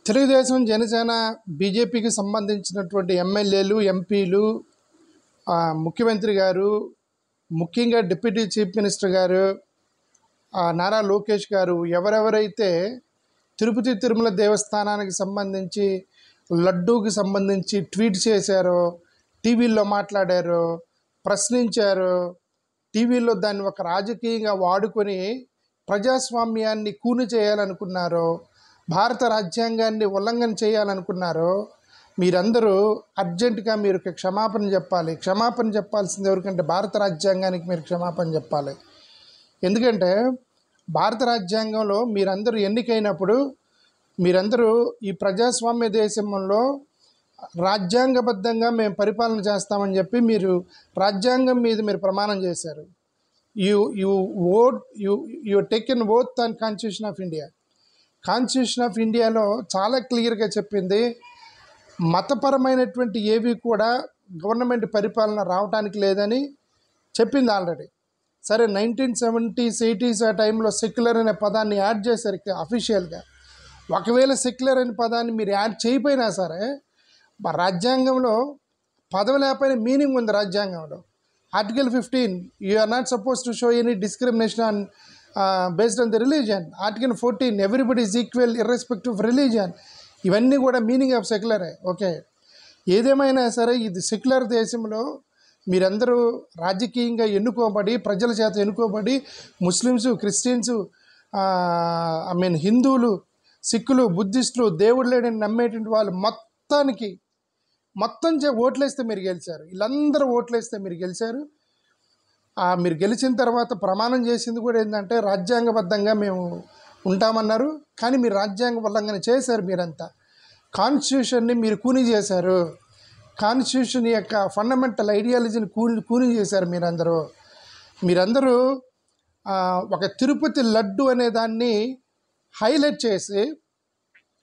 తెలుగుదేశం, జనసేన, బీజేపీకి సంబంధించినటువంటి ఎమ్మెల్యేలు, ఎంపీలు, ముఖ్యమంత్రి గారు, ముఖ్యంగా డిప్యూటీ చీఫ్ మినిస్టర్ గారు, నారా లోకేష్ గారు ఎవరెవరైతే తిరుపతి తిరుమల దేవస్థానానికి సంబంధించి, లడ్డూకి సంబంధించి ట్వీట్ చేశారో, టీవీల్లో మాట్లాడారో, ప్రశ్నించారో, టీవీలో దాన్ని ఒక రాజకీయంగా వాడుకొని ప్రజాస్వామ్యాన్ని కూని చేయాలనుకున్నారో, భారత రాజ్యాంగాన్ని ఉల్లంఘన చేయాలనుకున్నారో, మీరందరూ అర్జెంటుగా మీరు క్షమాపణ చెప్పాలి. క్షమాపణ చెప్పాల్సింది ఎవరికంటే భారత రాజ్యాంగానికి మీరు క్షమాపణ చెప్పాలి. ఎందుకంటే భారత రాజ్యాంగంలో మీరందరూ ఎన్నికైనప్పుడు మీరందరూ ఈ ప్రజాస్వామ్య దేశంలో రాజ్యాంగబద్ధంగా మేము పరిపాలన చేస్తామని చెప్పి మీరు రాజ్యాంగం మీద మీరు ప్రమాణం చేశారు. You taken oath on constitution of India. Constitution of ఇండియాలో చాలా క్లియర్గా చెప్పింది, మతపరమైనటువంటి ఏవి కూడా గవర్నమెంట్ పరిపాలన రావడానికి లేదని చెప్పింది ఆల్రెడీ. సరే, 1970s 80s ఆ టైంలో సెక్యులర్ అనే పదాన్ని యాడ్ చేశారు అఫీషియల్గా. ఒకవేళ సెక్యులర్ అనే పదాన్ని మీరు యాడ్ చేయకపోయినా సరే, రాజ్యాంగంలో పదవి లేకపోయినా మీనింగ్ ఉంది. రాజ్యాంగంలో article 15 you are not suppose to show any discrimination on based on the religion. Article 14 everybody is equal irrespective of religion. ఇవన్నీ కూడా మీనింగ్ ఆఫ్ సెక్యులరే. ఓకే, ఏదేమైనా సరే ఇది సెక్యులర్ దేశంలో మీరందరూ రాజకీయంగా ఎన్నుకోబడి, ప్రజల చేత ఎన్నుకోబడి, ముస్లిమ్స్, క్రిస్టియన్స్, హిందువులు, సిక్కులు, బుద్ధిస్టులు, దేవుడు లేడని నమ్మేటువంటి వాళ్ళు మొత్తం ఓట్లేస్తే మీరు గెలిచారు. వీళ్ళందరూ ఓట్లేస్తే మీరు గెలిచారు. మీరు గెలిచిన తర్వాత ప్రమాణం చేసింది కూడా ఏంటంటే రాజ్యాంగబద్ధంగా మేము ఉంటామన్నారు. కానీ మీరు రాజ్యాంగ ఉల్లంఘన చేశారు. మీరంతా కాన్స్టిట్యూషన్ని మీరు కూని చేశారు. కాన్స్టిట్యూషన్ యొక్క ఫండమెంటల్ ఐడియాలజీని కూని చేశారు. మీరందరూ ఒక తిరుపతి లడ్డు అనే దాన్ని హైలైట్ చేసి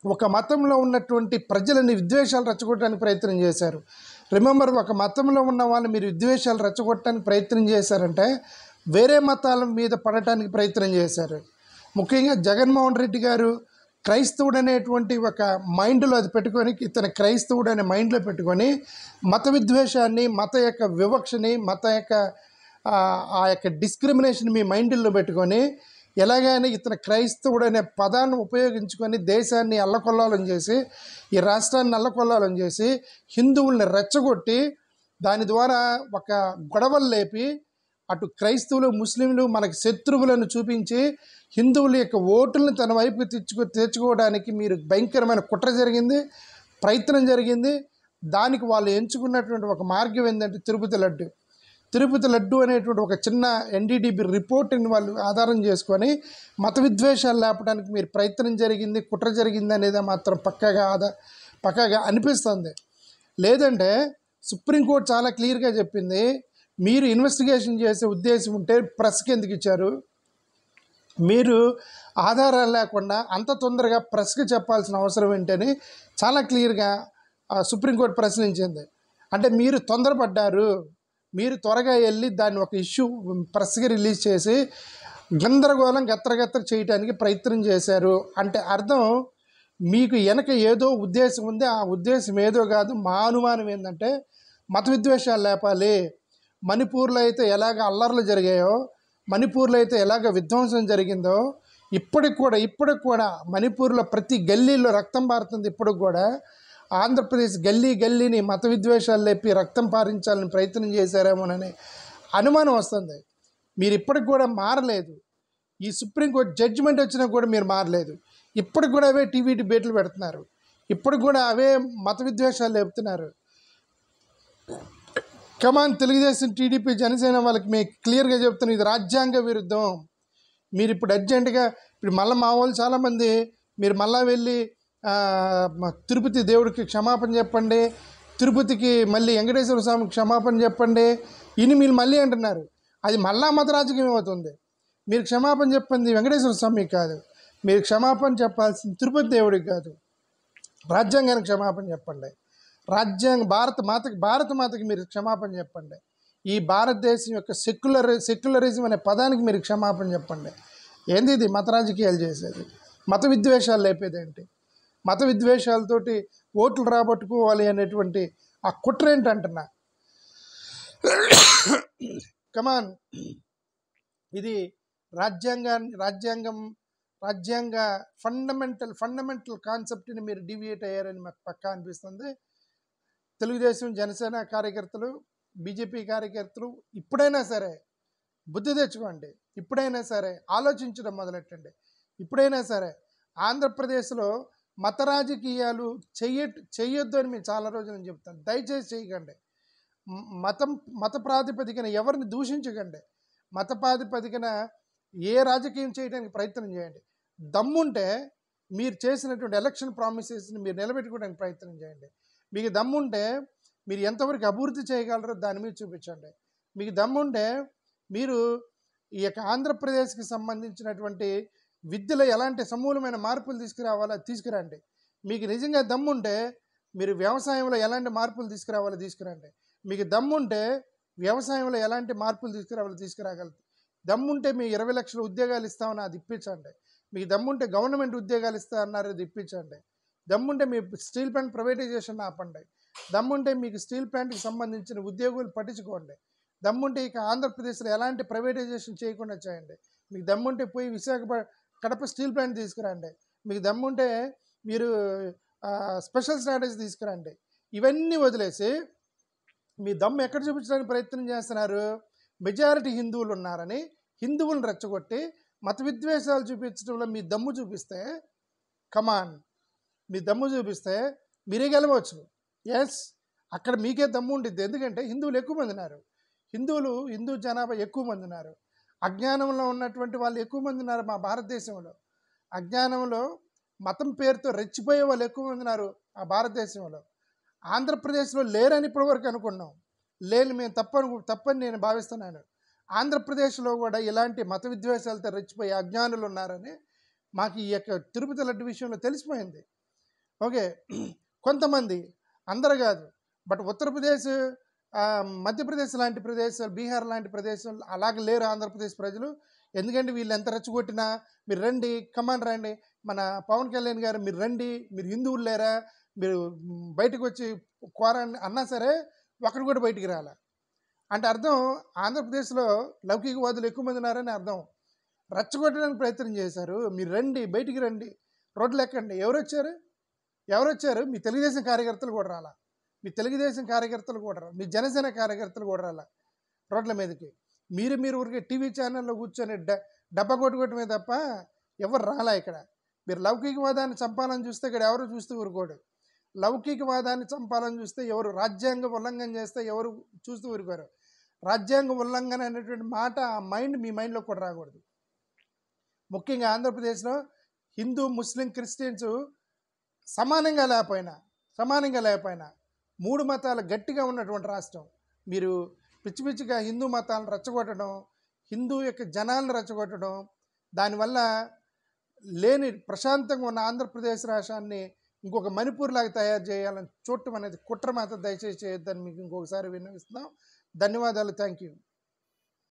ఒక మతంలో ఉన్నటువంటి ప్రజలని విద్వేషాలు రెచ్చగొట్టడానికి ప్రయత్నం చేశారు. రిమెంబర్, ఒక మతంలో ఉన్న వాళ్ళు మీరు విద్వేషాలు రెచ్చగొట్టడానికి ప్రయత్నం చేశారంటే వేరే మతాల మీద పడటానికి ప్రయత్నం చేశారు. ముఖ్యంగా జగన్మోహన్ రెడ్డి గారు క్రైస్తవుడు అనేటువంటి ఒక మైండ్లో అది పెట్టుకొని, ఇతను క్రైస్తవుడు అనే మైండ్లో పెట్టుకొని మత విద్వేషాన్ని, మత యొక్క వివక్షని, మత యొక్క ఆ యొక్క డిస్క్రిమినేషన్ మీ మైండ్లో పెట్టుకొని ఎలాగైనా ఇతను క్రైస్తవుడు అనే పదాన్ని ఉపయోగించుకొని దేశాన్ని అల్లకొల్లాలం చేసి, ఈ రాష్ట్రాన్ని అల్లకొల్లాలం చేసి, హిందువుల్ని రెచ్చగొట్టి దాని ద్వారా ఒక గొడవలు లేపి అటు క్రైస్తవులు, ముస్లింలు మనకి శత్రువులను చూపించి హిందువుల యొక్క ఓటులను తన వైపు తెచ్చుకోవడానికి మీరు భయంకరమైన కుట్ర జరిగింది, ప్రయత్నం జరిగింది. దానికి వాళ్ళు ఎంచుకున్నటువంటి ఒక మార్గం ఏంటంటే తిరుపతి లడ్డు అనేటువంటి ఒక చిన్న ఎన్డీడీబీ రిపోర్ట్ని వాళ్ళు ఆధారం చేసుకొని మత విద్వేషాలు లేపడానికి మీరు ప్రయత్నం జరిగింది, కుట్ర జరిగింది అనేది మాత్రం పక్కాగా అనిపిస్తుంది. లేదంటే సుప్రీంకోర్టు చాలా క్లియర్గా చెప్పింది, మీరు ఇన్వెస్టిగేషన్ చేసే ఉద్దేశం ఉంటే ప్రెస్కి ఎందుకు ఇచ్చారు? మీరు ఆధారాలు లేకుండా అంత తొందరగా ప్రెస్కి చెప్పాల్సిన అవసరం ఏంటని చాలా క్లియర్గా సుప్రీంకోర్టు ప్రశ్నించింది. అంటే మీరు తొందరపడ్డారు, మీరు త్వరగా వెళ్ళి దాన్ని ఒక ఇష్యూ ప్రెస్కి రిలీజ్ చేసి గందరగోళం గత్తరగత్తర చేయడానికి ప్రయత్నం చేశారు. అంటే అర్థం మీకు వెనక ఏదో ఉద్దేశం ఉంది. ఆ ఉద్దేశం ఏదో కాదు. మా అనుమానం ఏంటంటే మత విద్వేషాలు లేపాలి. మణిపూర్లో అయితే ఎలాగ అల్లర్లు జరిగాయో, మణిపూర్లో అయితే ఎలాగ విధ్వంసం జరిగిందో, ఇప్పటికి కూడా మణిపూర్లో ప్రతి గల్లీలో రక్తం పారుతుంది. ఇప్పటికి కూడా ఆంధ్రప్రదేశ్ గల్లీని మత విద్వేషాలు లేపి రక్తం పారించాలని ప్రయత్నం చేశారేమోనని అనుమానం వస్తుంది. మీరు ఇప్పటికి కూడా మారలేదు. ఈ సుప్రీంకోర్టు జడ్జిమెంట్ వచ్చినా కూడా మీరు మారలేదు. ఇప్పటికి కూడా అవే టీవీ డిబేట్లు పెడుతున్నారు. ఇప్పటికి కూడా అవే మత విద్వేషాలు లేపుతున్నారు. కమాన్, తెలుగుదేశం, టీడీపీ, జనసేన వాళ్ళకి మేము క్లియర్గా చెప్తున్నాం, ఇది రాజ్యాంగ విరుద్ధం. మీరు ఇప్పుడు అర్జెంటుగా మళ్ళీ మా వాళ్ళు చాలామంది మీరు మళ్ళీ వెళ్ళి తిరుపతి దేవుడికి క్షమాపణ చెప్పండి, తిరుపతికి మళ్ళీ వెంకటేశ్వర స్వామికి క్షమాపణ చెప్పండి ఇని మీరు మళ్ళీ అంటున్నారు. అది మళ్ళా మత రాజకీయం అవుతుంది. మీరు క్షమాపణ చెప్పింది వెంకటేశ్వర స్వామికి కాదు, మీరు క్షమాపణ చెప్పాల్సింది తిరుపతి దేవుడికి కాదు, రాజ్యాంగానికి క్షమాపణ చెప్పండి. భారత మాతకి మీరు క్షమాపణ చెప్పండి. ఈ భారతదేశం యొక్క సెక్యులరిజం అనే పదానికి మీరు క్షమాపణ చెప్పండి. ఏంది ఇది మత రాజకీయాలు చేసేది? మత విద్వేషాలు లేపేదేంటి? మత విద్వేషాలతోటి ఓట్లు రాబట్టుకోవాలి అనేటువంటి ఆ కుట్ర ఏంటంటున్నా. కమాన్, ఇది రాజ్యాంగ ఫండమెంటల్ కాన్సెప్ట్ని మీరు డివియేట్ అయ్యారని మాకు పక్కా అనిపిస్తుంది. తెలుగుదేశం, జనసేన కార్యకర్తలు, బీజేపీ కార్యకర్తలు ఇప్పుడైనా సరే బుద్ధి తెచ్చుకోండి. ఇప్పుడైనా సరే ఆలోచించడం మొదలెట్టండి. ఇప్పుడైనా సరే ఆంధ్రప్రదేశ్లో మత రాజకీయాలు చెయ్యొద్దు అని మేము చాలా రోజుల నుంచి చెప్తాను. దయచేసి చేయకండి. మత ప్రాతిపదికన ఎవరిని దూషించకండి. మత ప్రాతిపదికన ఏ రాజకీయం చేయడానికి ప్రయత్నం చేయండి. దమ్ముంటే మీరు చేసినటువంటి ఎలక్షన్ ప్రామిసెస్ని మీరు నిలబెట్టుకోవడానికి ప్రయత్నం చేయండి. మీకు దమ్ముంటే మీరు ఎంతవరకు అభివృద్ధి చేయగలరో దాని మీద చూపించండి. మీకు దమ్ముంటే మీరు ఈ యొక్క ఆంధ్రప్రదేశ్కి సంబంధించినటువంటి విద్యలో ఎలాంటి సమూలమైన మార్పులు తీసుకురావాలో తీసుకురండి. మీకు నిజంగా దమ్ముంటే మీరు వ్యవసాయంలో ఎలాంటి మార్పులు తీసుకురండి. మీకు దమ్ముంటే వ్యవసాయంలో ఎలాంటి మార్పులు తీసుకురాగలరు. దమ్ముంటే మీ 20 లక్షల ఉద్యోగాలు ఇస్తామని అది ఇప్పించండి. మీకు దమ్ముంటే గవర్నమెంట్ ఉద్యోగాలు ఇస్తా అన్నారు, అది ఇప్పించండి. దమ్ముంటే మీ స్టీల్ ప్లాంట్ ప్రైవేటైజేషన్ ఆపండి. దమ్ముంటే మీకు స్టీల్ ప్లాంట్కి సంబంధించిన ఉద్యోగులు పట్టించుకోండి. దమ్ముంటే ఇక ఆంధ్రప్రదేశ్లో ఎలాంటి ప్రైవేటైజేషన్ చేయకుండా చేయండి. మీకు దమ్ముంటే పోయి కడప స్టీల్ ప్లాంట్ తీసుకురండి. మీకు దమ్ముంటే మీరు స్పెషల్ స్ట్రాటజీ తీసుకురండి. ఇవన్నీ వదిలేసి మీ దమ్ము ఎక్కడ చూపించడానికి ప్రయత్నం చేస్తున్నారు? మెజారిటీ హిందువులు ఉన్నారని హిందువులను రెచ్చగొట్టి మత విద్వేషాలు చూపించడంలో మీ దమ్ము చూపిస్తే, కమాన్, మీ దమ్ము చూపిస్తే మీరే గెలవచ్చు. ఎస్, అక్కడ మీకే దమ్ము ఉండిద్ది. ఎందుకంటే హిందువులు ఎక్కువ మంది ఉన్నారు. హిందూ జనాభా ఎక్కువ మంది ఉన్నారు. అజ్ఞానంలో ఉన్నటువంటి వాళ్ళు ఎక్కువ మంది ఉన్నారు. మా భారతదేశంలో అజ్ఞానంలో మతం పేరుతో రెచ్చిపోయే వాళ్ళు ఎక్కువ మంది ఉన్నారు ఆ భారతదేశంలో. ఆంధ్రప్రదేశ్లో లేరని ఇప్పటివరకు అనుకున్నాం. మేము తప్పని నేను భావిస్తున్నాను. ఆంధ్రప్రదేశ్లో కూడా ఇలాంటి మత విద్వేషాలతో రెచ్చిపోయే అజ్ఞానులు ఉన్నారని మాకు ఈ యొక్క తిరుపతి లడ్డు విషయంలో తెలిసిపోయింది. ఓకే, కొంతమంది, అందరు కాదు. బట్ ఉత్తరప్రదేశ్, మధ్యప్రదేశ్ లాంటి ప్రదేశాలు, బీహార్ లాంటి ప్రదేశాలు అలాగే లేరు ఆంధ్రప్రదేశ్ ప్రజలు. ఎందుకంటే వీళ్ళు ఎంత రెచ్చగొట్టినా మీరు రండి, కమాన్ రండి, మన పవన్ కళ్యాణ్ గారు మీరు రండి, మీరు హిందువులు లేరా, మీరు బయటకు వచ్చి కోరండి అన్నా సరే ఒకరు కూడా బయటికి రాలే. అంటే అర్థం ఆంధ్రప్రదేశ్లో లౌకికవాదులు ఎక్కువ మంది ఉన్నారని అర్థం. రెచ్చగొట్టడానికి ప్రయత్నం చేశారు. మీరు రండి, బయటికి రండి, రోడ్లు ఎక్కండి. ఎవరు వచ్చారు? మీ తెలుగుదేశం కార్యకర్తలు కూడా రాలా. మీ జనసేన కార్యకర్తలు కూడా రాలా రోడ్ల మీదకి. మీరు ఊరికే టీవీ ఛానల్లో కూర్చొని డబ్బా కొట్టుకోవటమే తప్ప ఎవరు రాలా. ఇక్కడ మీరు లౌకికవాదాన్ని చంపాలని చూస్తే ఇక్కడ ఎవరు చూస్తూ ఊరుకోడు. లౌకికవాదాన్ని చంపాలని చూస్తే ఎవరు, రాజ్యాంగ ఉల్లంఘన చేస్తే ఎవరు చూస్తూ ఊరుకోరు. రాజ్యాంగ ఉల్లంఘన అనేటువంటి మాట ఆ మీ మైండ్లో కూడా రాకూడదు. ముఖ్యంగా ఆంధ్రప్రదేశ్లో హిందూ, ముస్లిం, క్రిస్టియన్స్ సమానంగా లేకపోయినా 3 మతాలు గట్టిగా ఉన్నటువంటి రాష్ట్రం. మీరు పిచ్చి పిచ్చిగా హిందూ మతాలను రెచ్చగొట్టడం, హిందూ యొక్క జనాలను రెచ్చగొట్టడం, దానివల్ల లేని ప్రశాంతంగా ఉన్న ఆంధ్రప్రదేశ్ రాష్ట్రాన్ని ఇంకొక మణిపూర్ లాగా తయారు చేయాలని చూడటం అనేది కుట్ర మాత్రం దయచేసి చేయొద్దని మీకు ఇంకొకసారి విన్నవిస్తున్నాం. ధన్యవాదాలు. Thank you.